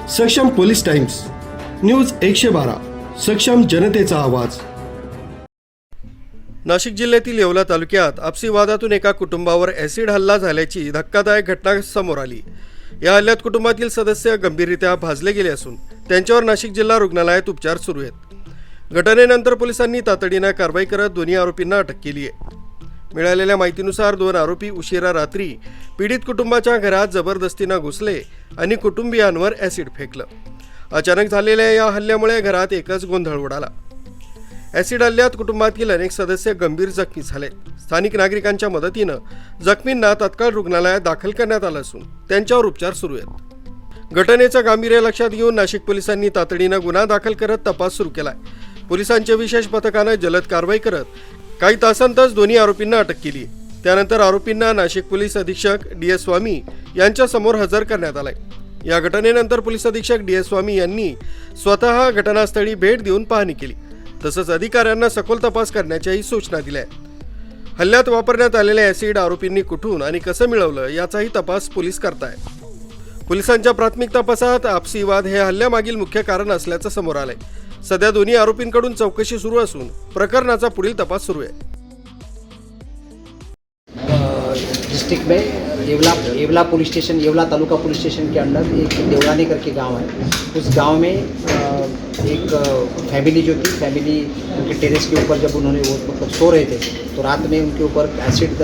सक्षम police times news 112 सक्षम जनतेचा आवाज। नाशिक जिल्ह्यातील येवला तालुक्यात आपसी वादातून एका कुटुंबावर ॲसिड हल्ला झाल्याची धक्कादायक घटना समोर आली। या हल्ल्यात कुटुंबातील सदस्य गंभीररित्या भाजले गेले असून त्यांच्यावर नाशिक जिल्हा रुग्णालयात उपचार सुरू आहेत। घटनेनंतर पोलिसांनी तातडीने कारवाई करत दोन्ही आरोपींना अटक केली आहे। मिळालेल्या माहितीनुसार दोन आरोपी उशिरा रात्री पीडित कुटुंबाच्या घरात जबरदस्तीने घुसले आणि कुटुंबियांवर ॲसिड फेकलं। अचानक झालेल्या या हल्ल्यामुळे घरात एकच गोंधळ उडाला। ॲसिड हल्ल्यात कुटुंबातील अनेक सदस्य गंभीर जखमी झाले। स्थानिक नागरिकांच्या मदतीने जखमींना तात्काळ रुग्णालयात दाखल करण्यात आलं असून त्यांच्यावर उपचार सुरू आहेत। घटनेचं गांभीर्य लक्षात घेऊन नाशिक पोलिसांनी तातडीने गुन्हा दाखल करत तपास सुरू केलाय। पोलिसांच्या विशेष पथकाने जलद कारवाई करत काही तासांतच दोन्ही आरोपींना अटक केली। त्यानंतर आरोपींना नाशिक पोलीस अधीक्षक DS स्वामी यांच्या समोर हजर करण्यात आले। या घटनेनंतर पोलीस अधीक्षक DS स्वामी यांनी स्वतः घटनास्थळी भेट देऊन पाहणी केली, तसंच अधिकाऱ्यांना सखोल तपास करण्याच्याही सूचना दिल्या। हल्ल्यात वापरण्यात आलेले ॲसिड आरोपींनी कुठून आणि कसं मिळवलं याचाही तपास पोलीस करतायत। पोलिसांच्या प्राथमिक तपासात आपसी वाद हे हल्ल्यामागील मुख्य कारण असल्याचं समोर आलंय। सध्या दोन्ही आरोपींकडून चौकशी सुरू असून प्रकरणाचा पुढील तपास सुरू आहे। डिस्ट्रिक्ट में येवला पुलिस स्टेशन, येवला तालुका पुलिस स्टेशन के अंडर एक देवरानी करके गांव है। उस गांव में एक फैमिली जो थी, फैमिली उनके टेरेस के ऊपर जब उन्होंने वो मतलब सो रहे थे तो रात में उनके ऊपर एसिड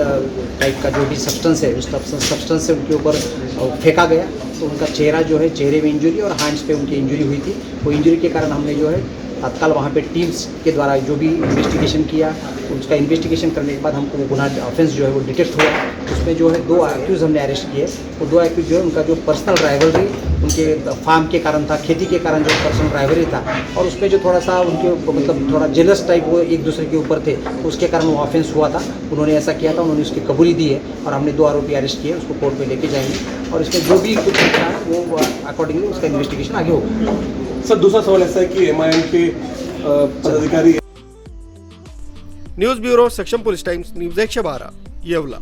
टाइप का जो भी सब्सटेंस है उस सब्सटेंस से उनके ऊपर फेंका गया। तो उनका चेहरा जो है, चेहरे में इंजरी और हैंड्स पे उनकी इंजरी हुई थी। वो इंजरी के कारण हमने जो है तत्काल वहाँ पे टीम्स के द्वारा जो भी इन्वेस्टिगेशन किया, उसका इन्वेस्टिगेशन करने के बाद हमको वो गुनाह ऑफेंस जो है वो डिटेक्ट हुआ। उसमें जो है 2 एक्यूज़ हमने अरेस्ट किए। वो 2 एक्यूज़ जो है उनका जो पर्सनल राइवलरी उनके फार्म के कारण था, खेती के कारण जो पर्सनल राइवलरी था, और उसमें जो थोड़ा सा उनके मतलब थोड़ा जेलस टाइप वो एक दूसरे के ऊपर थे, उसके कारण वो ऑफेंस हुआ था। उन्होंने ऐसा किया था, उन्होंने उसकी कबूली दी है और हमने 2 आरोपी अरेस्ट किए, उसको कोर्ट में लेके जाएंगे और इसमें जो भी कुछ है वो अकॉर्डिंगली उसका इन्वेस्टिगेशन आगे होगा। सर, दूसरा सवाल ऐसा है कि MIM के पदाधिकारी। न्यूज ब्युरो सक्षम पोलीस टाइम्स न्यूज 112 येवला।